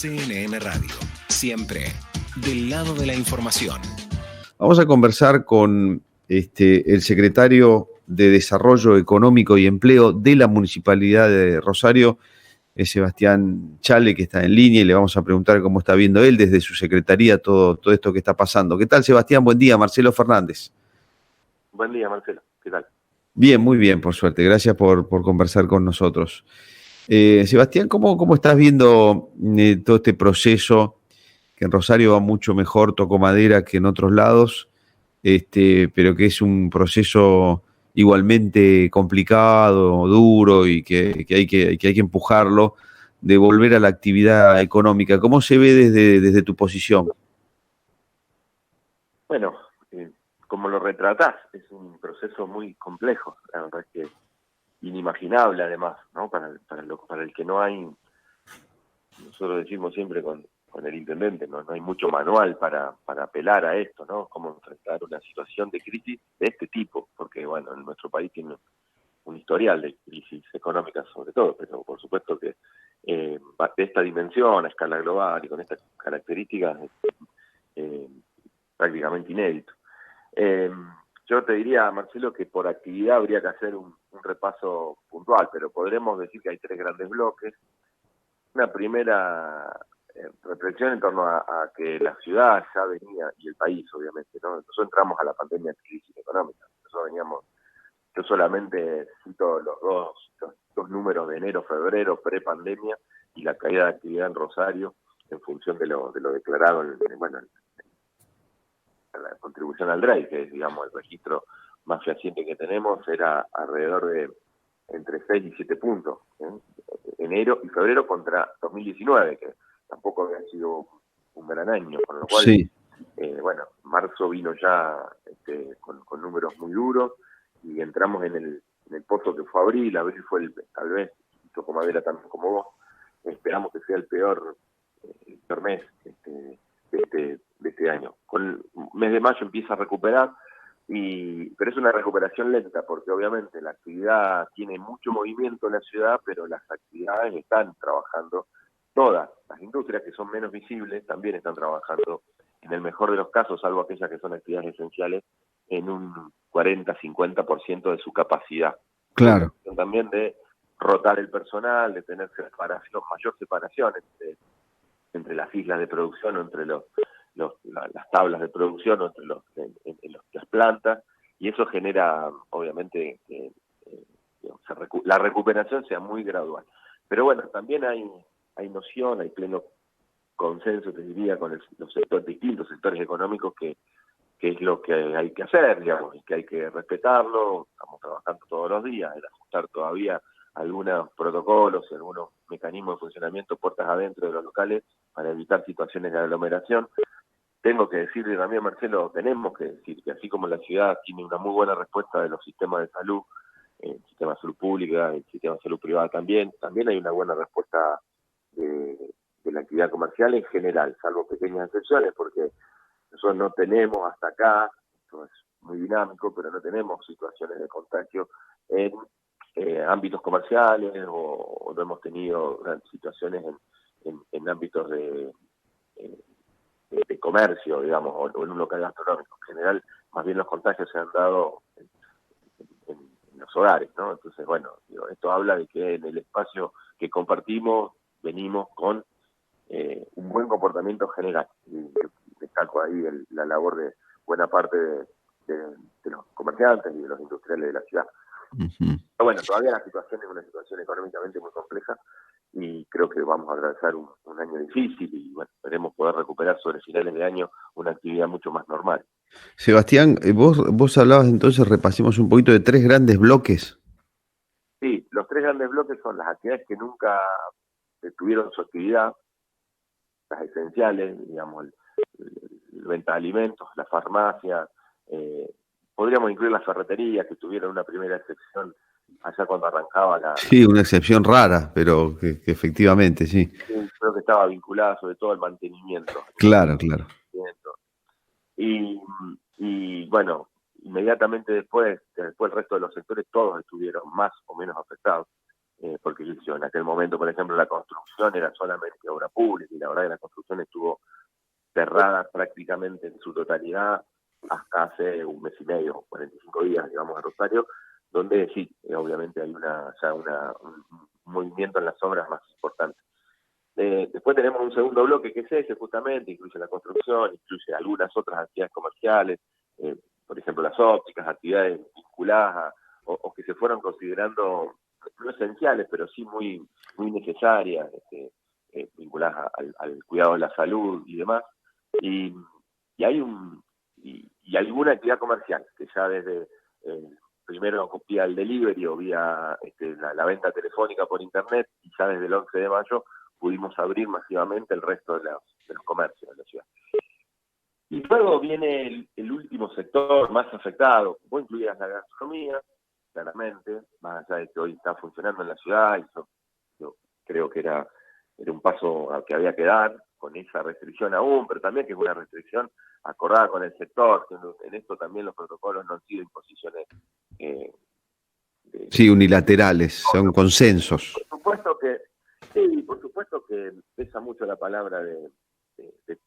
CNN Radio, siempre del lado de la información. Vamos a conversar con el secretario de Desarrollo Económico y Empleo de la Municipalidad de Rosario, es Sebastián Chale, que está en línea, y le vamos a preguntar cómo está viendo él desde su secretaría todo esto que está pasando. ¿Qué tal, Sebastián? Buen día, Marcelo Fernández. Buen día, Marcelo. ¿Qué tal? Bien, muy bien, por suerte. Gracias por conversar con nosotros. Sebastián, ¿cómo estás viendo todo este proceso? Que en Rosario va mucho mejor, toco madera, que en otros lados, pero que es un proceso igualmente complicado, duro y que hay que empujarlo, de volver a la actividad económica. ¿Cómo se ve desde tu posición? Bueno, como lo retratás, es un proceso muy complejo, la verdad es que inimaginable además, ¿no? Para el que no hay, nosotros decimos siempre con el intendente, no hay mucho manual para apelar a esto, ¿no? Cómo enfrentar una situación de crisis de este tipo, porque bueno, en nuestro país tiene un historial de crisis económica sobre todo, pero por supuesto que de esta dimensión, a escala global y con estas características, prácticamente inédito. Yo te diría, Marcelo, que por actividad habría que hacer un repaso puntual, pero podremos decir que hay tres grandes bloques. Una primera reflexión en torno a que la ciudad ya venía, y el país obviamente, ¿no? Nosotros entramos a la pandemia de crisis económica. Nosotros veníamos, yo solamente cito los dos números de enero, febrero, pre-pandemia, y la caída de actividad en Rosario en función de lo declarado en la contribución al DREI, que es, digamos, el registro más fehaciente que tenemos, era alrededor de entre 6 y 7 puntos, enero y febrero contra 2019, que tampoco había sido un gran año, con lo cual, sí. Marzo vino ya con números muy duros, y entramos en el pozo que fue abril fue tal vez, toco madera también como vos, esperamos que sea el peor mes de este año. Con el mes de mayo empieza a recuperar, pero es una recuperación lenta, porque obviamente la actividad tiene mucho movimiento en la ciudad, pero las actividades están trabajando, todas las industrias que son menos visibles también están trabajando, en el mejor de los casos, salvo aquellas que son actividades esenciales, en un 40-50% de su capacidad. Claro. También de rotar el personal, de tener mayor separación entre las islas de producción o entre las tablas de producción o entre las plantas, y eso genera, obviamente, la recuperación sea muy gradual. Pero bueno, también hay noción, hay pleno consenso, te diría, con los distintos sectores económicos que es lo que hay que hacer, digamos, y que hay que respetarlo. Estamos trabajando todos los días en ajustar todavía algunos protocolos y algunos mecanismos de funcionamiento puertas adentro de los locales para evitar situaciones de aglomeración. Tengo que decirle también, Marcelo, tenemos que decir que así como la ciudad tiene una muy buena respuesta de los sistemas de salud, el sistema de salud pública, el sistema de salud privada también hay una buena respuesta de la actividad comercial en general, salvo pequeñas excepciones, porque nosotros no tenemos hasta acá, esto es muy dinámico, pero no tenemos situaciones de contagio en ámbitos comerciales o no hemos tenido situaciones en ámbitos de comercio, digamos, o en un local gastronómico. En general, más bien los contagios se han dado en los hogares, ¿no? Entonces, esto habla de que en el espacio que compartimos venimos con un buen comportamiento general. Y destaco ahí la labor de buena parte de los comerciantes y de los industriales de la ciudad. Uh-huh. Pero bueno, todavía la situación es una situación económicamente muy compleja, y creo que vamos a atravesar un año difícil, y esperemos poder recuperar sobre finales de año una actividad mucho más normal. Sebastián, vos hablabas entonces, repasemos un poquito de tres grandes bloques. Sí, los tres grandes bloques son las actividades que nunca detuvieron su actividad, las esenciales, digamos, el venta de alimentos, las farmacias, podríamos incluir las ferreterías, que tuvieron una primera excepción allá cuando arrancaba Sí, una excepción rara, pero que efectivamente, sí. Creo que estaba vinculada sobre todo al mantenimiento. Claro. Y bueno, inmediatamente después el resto de los sectores todos estuvieron más o menos afectados. porque en aquel momento, por ejemplo, la construcción era solamente obra pública, y la verdad que la construcción estuvo cerrada prácticamente en su totalidad hasta hace un mes y medio, 45 días, digamos, a Rosario, donde sí, obviamente hay un movimiento en las obras más importantes. Después tenemos un segundo bloque que es ese, justamente, incluye la construcción, incluye algunas otras actividades comerciales, por ejemplo las ópticas, actividades vinculadas o que se fueron considerando no esenciales, pero sí muy, muy necesarias, vinculadas al cuidado de la salud y demás. Y, y hay y alguna actividad comercial que ya desde primero vía el delivery o vía la venta telefónica por internet, y ya desde el 11 de mayo pudimos abrir masivamente el resto de los comercios de la ciudad. Y luego viene el último sector más afectado, vos incluías la gastronomía, claramente, más allá de que hoy está funcionando en la ciudad, y yo creo que era un paso al que había que dar, con esa restricción aún, pero también que es una restricción acordada con el sector, que en esto también los protocolos no han sido imposiciones sí, unilaterales, son consensos. Por supuesto que pesa mucho la palabra de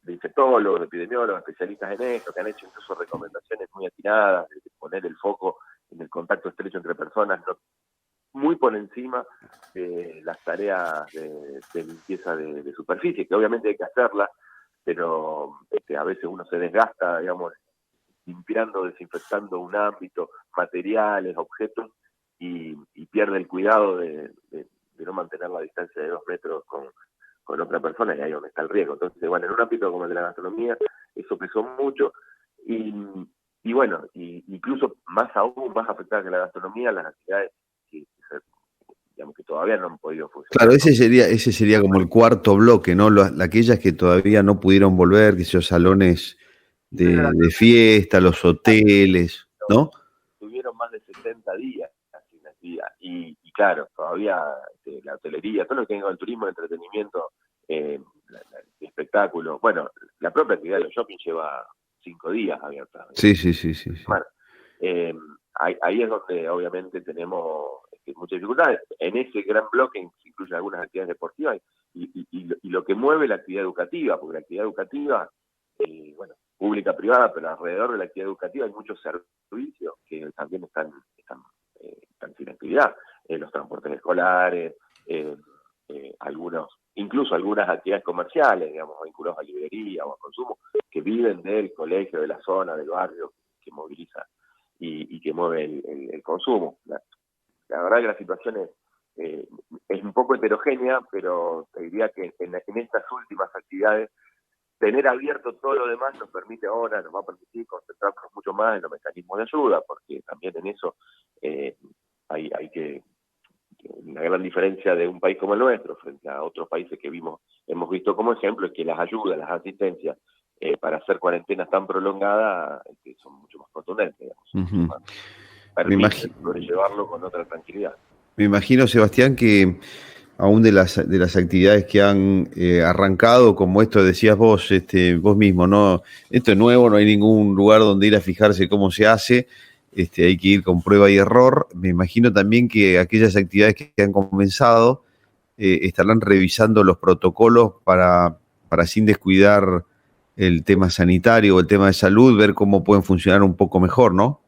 infectólogos, de epidemiólogos, especialistas en esto, que han hecho incluso recomendaciones muy atinadas, de poner el foco en el contacto estrecho entre personas, muy por encima de las tareas de limpieza de superficie, que obviamente hay que hacerla, pero a veces uno se desgasta, digamos, limpiando, desinfectando un ámbito, materiales, objetos, y pierde el cuidado de no mantener la distancia de 2 metros con otra persona, y ahí es donde está el riesgo. Entonces, bueno, en un ámbito como el de la gastronomía, eso pesó mucho, y bueno, incluso más aún, más afectadas que la gastronomía, las actividades digamos, que todavía no han podido funcionar. Claro, ese sería como el cuarto bloque, ¿no? Aquellas que todavía no pudieron volver, que esos salones de fiesta, los hoteles, ¿no? Tuvieron más de 60 días sin actividad. Y claro, todavía la hotelería, todo lo que tenga con el turismo, el entretenimiento, el espectáculo, bueno, la propia actividad de los shopping lleva 5 días abierta. Sí. Bueno, ahí es donde obviamente tenemos muchas dificultades. En ese gran bloque se incluyen algunas actividades deportivas y lo que mueve la actividad educativa, porque la actividad educativa, bueno, pública, privada, pero alrededor de la actividad educativa hay muchos servicios que también están sin actividad. Los transportes escolares, incluso algunas actividades comerciales, digamos, vinculadas a librería o a consumo, que viven del colegio, de la zona, del barrio, que moviliza y que mueve el consumo. La verdad que la situación es un poco heterogénea, pero te diría que en estas últimas actividades, tener abierto todo lo demás nos va a permitir concentrarnos mucho más en los mecanismos de ayuda, porque también en eso hay que una gran diferencia de un país como el nuestro frente a otros países que hemos visto como ejemplo, es que las ayudas, las asistencias para hacer cuarentenas tan prolongadas son mucho más contundentes, digamos, Uh-huh. permiten sobrellevarlo con otra tranquilidad. Me imagino, Sebastián, que aún de las actividades que han arrancado, como esto decías vos, vos mismo, ¿no? Esto es nuevo, no hay ningún lugar donde ir a fijarse cómo se hace, hay que ir con prueba y error. Me imagino también que aquellas actividades que han comenzado estarán revisando los protocolos para sin descuidar el tema sanitario o el tema de salud, ver cómo pueden funcionar un poco mejor, ¿no?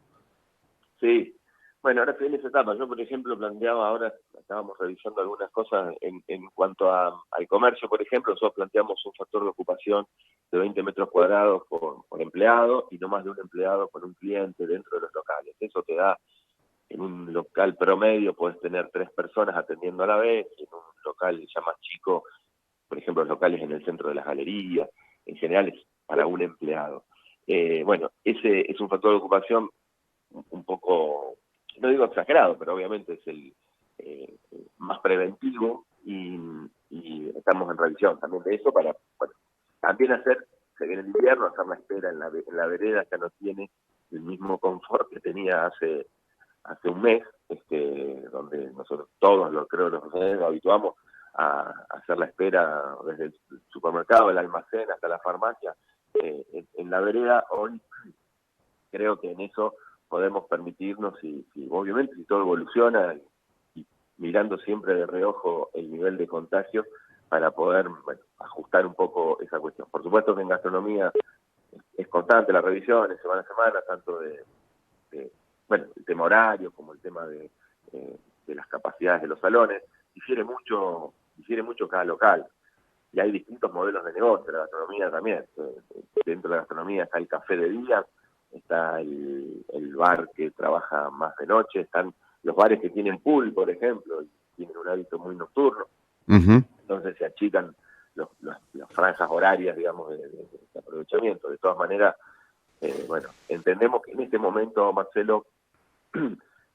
Sí. Bueno, ahora estoy en esa etapa. Yo, por ejemplo, ahora estábamos revisando algunas cosas en cuanto al comercio, por ejemplo. Nosotros planteamos un factor de ocupación de 20 metros cuadrados por empleado, y no más de un empleado con un cliente dentro de los locales. Eso te da, en un local promedio puedes tener 3 personas atendiendo a la vez, en un local ya más chico, por ejemplo, los locales en el centro de las galerías, en general es para un empleado. Bueno, ese es un factor de ocupación un poco, no digo exagerado, pero obviamente es el más preventivo, y estamos en revisión también de eso para, bueno, también se viene el invierno, hacer la espera en la vereda ya no tiene el mismo confort que tenía hace un mes, donde nosotros todos, nos habituamos a hacer la espera desde el supermercado, el almacén, hasta la farmacia, en la vereda. Hoy creo que en eso podemos permitirnos, y obviamente si todo evoluciona y mirando siempre de reojo el nivel de contagio para poder ajustar un poco esa cuestión. Por supuesto que en gastronomía es constante la revisión, semana a semana, tanto el tema horario como el tema de las capacidades de los salones. Difiere mucho cada local. Y hay distintos modelos de negocio, la gastronomía también. Dentro de la gastronomía está el café de día, está el bar que trabaja más de noche, están los bares que tienen pool, por ejemplo, y tienen un hábito muy nocturno. Uh-huh. Entonces se achican las franjas horarias, digamos, de aprovechamiento. De todas maneras, entendemos que en este momento, Marcelo,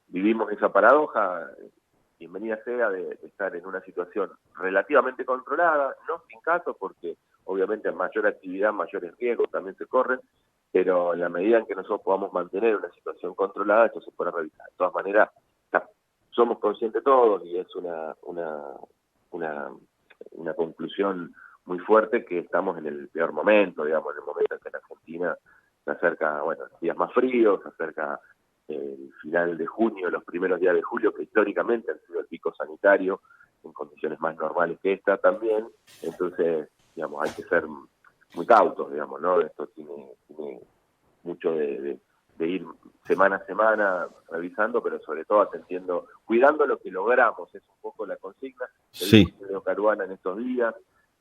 vivimos esa paradoja. Bienvenida sea de estar en una situación relativamente controlada, no sin casos, porque obviamente a mayor actividad, mayores riesgos también se corren, pero en la medida en que nosotros podamos mantener una situación controlada, esto se puede revisar. De todas maneras, somos conscientes todos, y es una conclusión muy fuerte, que estamos en el peor momento, digamos, en el momento en que en Argentina se acerca, días más fríos, se acerca el final de junio, los primeros días de julio, que históricamente han sido el pico sanitario, en condiciones más normales que esta también. Entonces, digamos, hay que ser muy cautos, digamos, ¿no? Esto tiene mucho de ir semana a semana revisando, pero sobre todo atendiendo, cuidando lo que logramos, es un poco la consigna. Sí. De Caruana en estos días,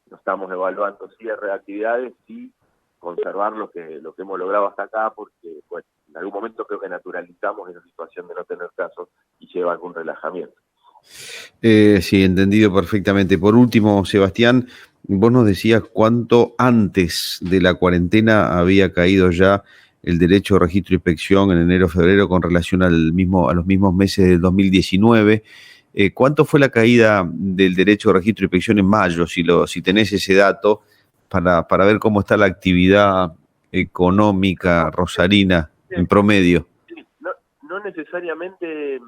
nos estamos evaluando cierre de actividades y conservar lo que hemos logrado hasta acá, porque en algún momento creo que naturalizamos esa situación de no tener casos y lleva algún relajamiento. Sí, entendido perfectamente. Por último, Sebastián, vos nos decías cuánto antes de la cuarentena había caído ya el derecho de registro e inspección en enero-febrero con relación a los mismos meses del 2019. ¿Cuánto fue la caída del derecho de registro e inspección en mayo? Si tenés ese dato, para ver cómo está la actividad económica rosarina en promedio. Sí, no necesariamente,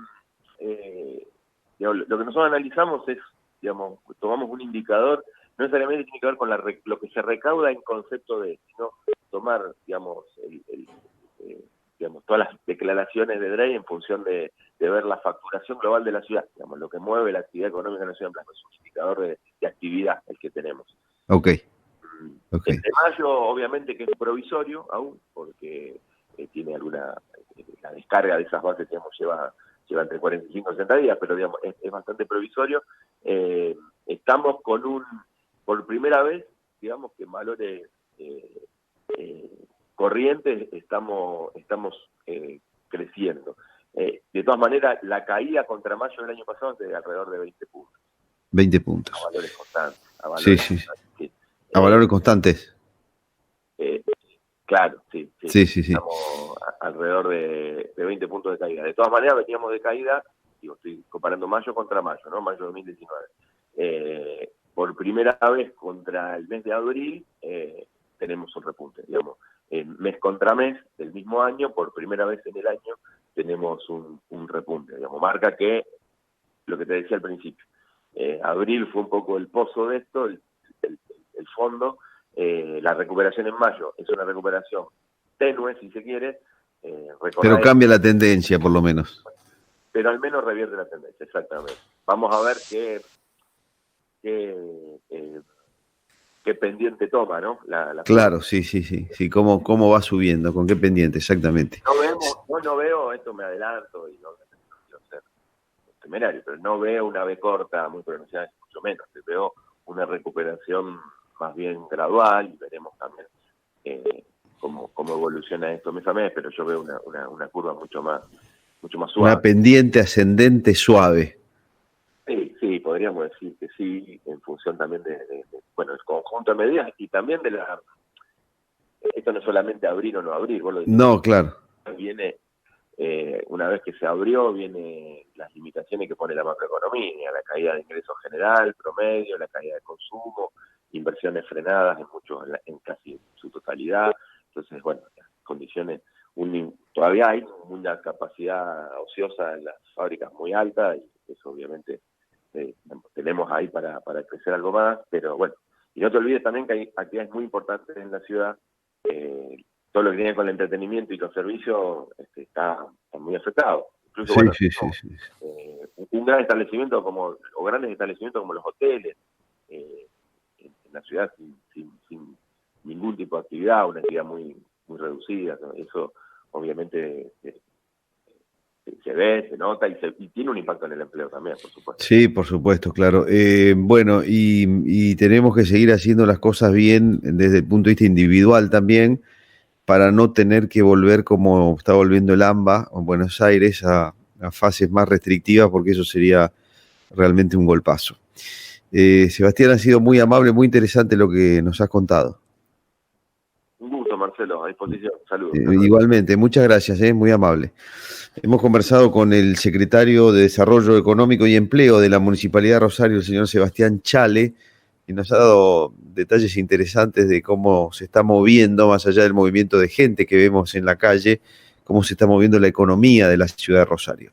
digamos, lo que nosotros analizamos es, digamos, tomamos un indicador, no necesariamente tiene que ver con lo que se recauda en concepto de, sino tomar, digamos, digamos, todas las declaraciones de DREI en función de ver la facturación global de la ciudad, digamos, lo que mueve la actividad económica en la ciudad en blanco. Es un indicador de actividad el que tenemos. Okay. El de mayo, obviamente, que es provisorio aún, porque tiene la descarga de esas bases, digamos, lleva entre 45 y 60 días, pero digamos, es bastante provisorio. Estamos por primera vez, digamos, que en valores corrientes estamos creciendo. De todas maneras, la caída contra mayo del año pasado es de alrededor de 20 puntos. 20 puntos. A valores constantes. Sí. ¿A valores constantes? Claro, sí. Sí. Estamos alrededor de 20 puntos de caída. De todas maneras, veníamos de caída, estoy comparando mayo contra mayo, ¿no? Mayo 2019. Por primera vez contra el mes de abril tenemos un repunte, digamos. Mes contra mes del mismo año, por primera vez en el año, tenemos un repunte, digamos. Marca que, lo que te decía al principio, abril fue un poco el pozo de esto, el fondo. La recuperación en mayo es una recuperación tenue, si se quiere. Pero cambia la tendencia, por lo menos. Pero al menos revierte la tendencia, exactamente. Vamos a ver qué pendiente toma, ¿no? Claro, sí. ¿Cómo va subiendo? ¿Con qué pendiente? Exactamente. No veo, esto me adelanto y no quiero ser temerario, pero no veo una B corta muy pronunciada, mucho menos. Veo una recuperación más bien gradual, y veremos también cómo evoluciona esto mes a mes, pero yo veo una curva mucho más suave. Una pendiente ascendente suave. Sí, podríamos decir que sí, en función también el conjunto de medidas, y también esto no es solamente abrir o no abrir, vos lo decís. No, claro. Viene, una vez que se abrió, vienen las limitaciones que pone la macroeconomía, la caída de ingresos general, promedio, la caída de consumo, inversiones frenadas en casi su totalidad. Entonces, las condiciones, todavía hay una capacidad ociosa en las fábricas muy alta, y eso obviamente tenemos ahí para crecer algo más, pero y no te olvides también que hay actividades muy importantes en la ciudad. Todo lo que tiene con el entretenimiento y los servicios está muy afectado. Incluso, Sí, bueno, sí, sí, sí. un gran establecimiento o grandes establecimientos como los hoteles, en la ciudad sin ningún tipo de actividad, una actividad muy, muy reducida, ¿no? Eso obviamente se ve, se nota y tiene un impacto en el empleo también, por supuesto. Sí, por supuesto, claro. Bueno, y tenemos que seguir haciendo las cosas bien desde el punto de vista individual también, para no tener que volver como está volviendo el AMBA o Buenos Aires a fases más restrictivas, porque eso sería realmente un golpazo. Sebastián, ha sido muy amable, muy interesante lo que nos has contado. Un gusto, Marcelo, a disposición. Saludos. Igualmente, muchas gracias, muy amable. Hemos conversado con el secretario de Desarrollo Económico y Empleo de la Municipalidad de Rosario, el señor Sebastián Chale, y nos ha dado detalles interesantes de cómo se está moviendo, más allá del movimiento de gente que vemos en la calle, cómo se está moviendo la economía de la ciudad de Rosario.